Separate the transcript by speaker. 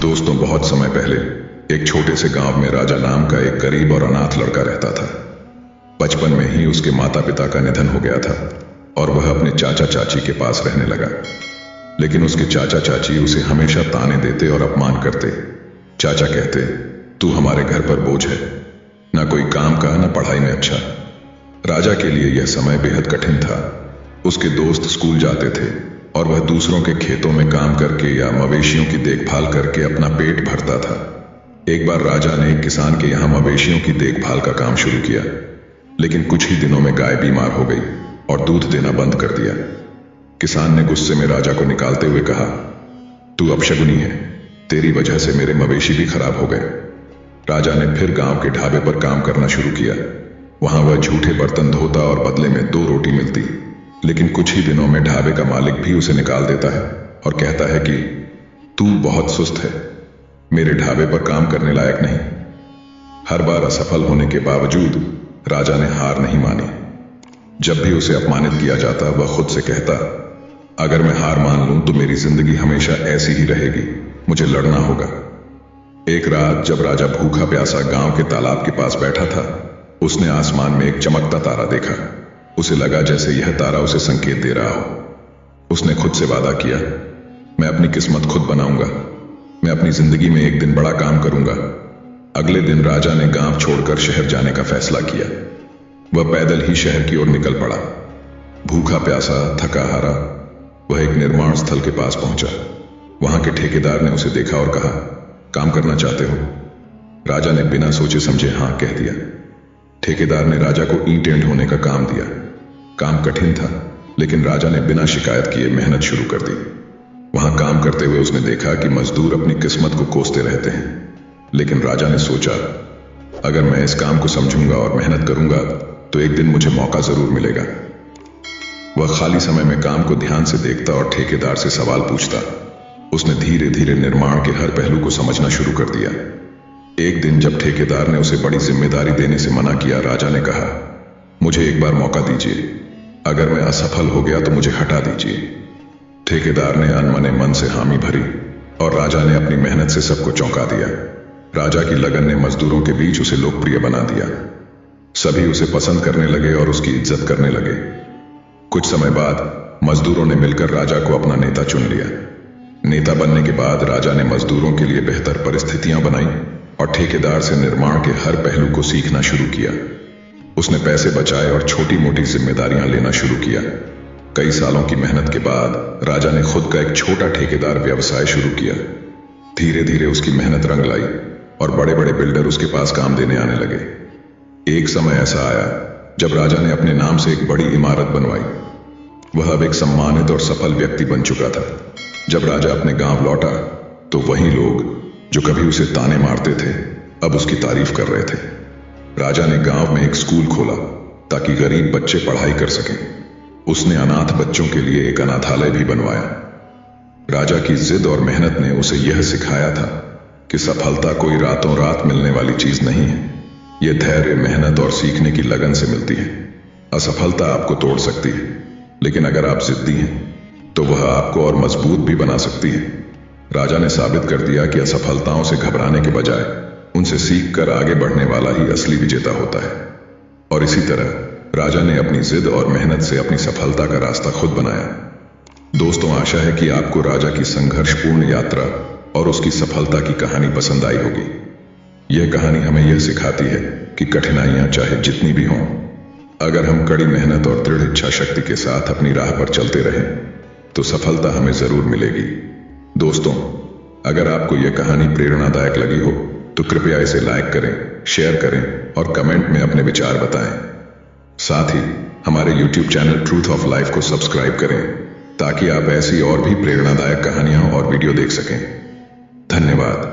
Speaker 1: दोस्तों, बहुत समय पहले एक छोटे से गांव में राजा नाम का एक गरीब और अनाथ लड़का रहता था। बचपन में ही उसके माता पिता का निधन हो गया था और वह अपने चाचा चाची के पास रहने लगा। लेकिन उसके चाचा चाची उसे हमेशा ताने देते और अपमान करते। चाचा कहते, तू हमारे घर पर बोझ है, ना कोई काम का ना पढ़ाई में अच्छा। राजा के लिए यह समय बेहद कठिन था। उसके दोस्त स्कूल जाते थे और वह दूसरों के खेतों में काम करके या मवेशियों की देखभाल करके अपना पेट भरता था। एक बार राजा ने एक किसान के यहाँ मवेशियों की देखभाल का काम शुरू किया, लेकिन कुछ ही दिनों में गाय बीमार हो गई और दूध देना बंद कर दिया। किसान ने गुस्से में राजा को निकालते हुए कहा, तू अपशगुनी है, तेरी वजह से मेरे मवेशी भी खराब हो गए। राजा ने फिर गांव के ढाबे पर काम करना शुरू किया। वहां वह झूठे बर्तन धोता और बदले में 2 रोटी मिलती। लेकिन कुछ ही दिनों में ढाबे का मालिक भी उसे निकाल देता है और कहता है कि तू बहुत सुस्त है, मेरे ढाबे पर काम करने लायक नहीं। हर बार असफल होने के बावजूद राजा ने हार नहीं मानी। जब भी उसे अपमानित किया जाता वह खुद से कहता, अगर मैं हार मान लूं तो मेरी जिंदगी हमेशा ऐसी ही रहेगी, मुझे लड़ना होगा। एक रात जब राजा भूखा प्यासा गांव के तालाब के पास बैठा था, उसने आसमान में एक चमकता तारा देखा। उसे लगा जैसे यह तारा उसे संकेत दे रहा हो। उसने खुद से वादा किया, मैं अपनी किस्मत खुद बनाऊंगा, मैं अपनी जिंदगी में एक दिन बड़ा काम करूंगा। अगले दिन राजा ने गांव छोड़कर शहर जाने का फैसला किया। वह पैदल ही शहर की ओर निकल पड़ा। भूखा प्यासा, थका हारा, वह एक निर्माण स्थल के पास पहुंचा। वहां के ठेकेदार ने उसे देखा और कहा, काम करना चाहते हो? राजा ने बिना सोचे समझे हां कह दिया। ठेकेदार ने राजा को ईंटें ढोने का काम दिया। काम कठिन था, लेकिन राजा ने बिना शिकायत किए मेहनत शुरू कर दी। वहां काम करते हुए उसने देखा कि मजदूर अपनी किस्मत को कोसते रहते हैं। लेकिन राजा ने सोचा, अगर मैं इस काम को समझूंगा और मेहनत करूंगा तो एक दिन मुझे मौका जरूर मिलेगा। वह खाली समय में काम को ध्यान से देखता और ठेकेदार से सवाल पूछता। उसने धीरे धीरे निर्माण के हर पहलू को समझना शुरू कर दिया। एक दिन जब ठेकेदार ने उसे बड़ी जिम्मेदारी देने से मना किया, राजा ने कहा, मुझे एक बार मौका दीजिए, अगर मैं असफल हो गया तो मुझे हटा दीजिए। ठेकेदार ने अनमने मन से हामी भरी और राजा ने अपनी मेहनत से सबको चौंका दिया। राजा की लगन ने मजदूरों के बीच उसे लोकप्रिय बना दिया। सभी उसे पसंद करने लगे और उसकी इज्जत करने लगे। कुछ समय बाद मजदूरों ने मिलकर राजा को अपना नेता चुन लिया। नेता बनने के बाद राजा ने मजदूरों के लिए बेहतर परिस्थितियां बनाई और ठेकेदार से निर्माण के हर पहलू को सीखना शुरू किया। उसने पैसे बचाए और छोटी मोटी जिम्मेदारियां लेना शुरू किया। कई सालों की मेहनत के बाद राजा ने खुद का एक छोटा ठेकेदार व्यवसाय शुरू किया। धीरे धीरे उसकी मेहनत रंग लाई और बड़े बड़े बिल्डर उसके पास काम देने आने लगे। एक समय ऐसा आया जब राजा ने अपने नाम से एक बड़ी इमारत बनवाई। वह अब एक सम्मानित और सफल व्यक्ति बन चुका था। जब राजा अपने गांव लौटा तो वही लोग जो कभी उसे ताने मारते थे अब उसकी तारीफ कर रहे थे। राजा ने गांव में एक स्कूल खोला ताकि गरीब बच्चे पढ़ाई कर सकें। उसने अनाथ बच्चों के लिए एक अनाथालय भी बनवाया। राजा की जिद और मेहनत ने उसे यह सिखाया था कि सफलता कोई रातों रात मिलने वाली चीज नहीं है। यह धैर्य, मेहनत और सीखने की लगन से मिलती है। असफलता आपको तोड़ सकती है, लेकिन अगर आप जिद्दी हैं तो वह आपको और मजबूत भी बना सकती है। राजा ने साबित कर दिया कि असफलताओं से घबराने के बजाय उनसे सीखकर आगे बढ़ने वाला ही असली विजेता होता है। और इसी तरह राजा ने अपनी जिद और मेहनत से अपनी सफलता का रास्ता खुद बनाया। दोस्तों, आशा है कि आपको राजा की संघर्षपूर्ण यात्रा और उसकी सफलता की कहानी पसंद आई होगी। यह कहानी हमें यह सिखाती है कि कठिनाइयां चाहे जितनी भी हों, अगर हम कड़ी मेहनत और दृढ़ इच्छा शक्ति के साथ अपनी राह पर चलते रहें तो सफलता हमें जरूर मिलेगी। दोस्तों, अगर आपको यह कहानी प्रेरणादायक लगी हो तो कृपया इसे लाइक करें, शेयर करें और कमेंट में अपने विचार बताएं। साथ ही हमारे YouTube channel truth of life को सब्सक्राइब करें ताकि आप ऐसी और भी प्रेरणादायक कहानियां और वीडियो देख सकें। धन्यवाद।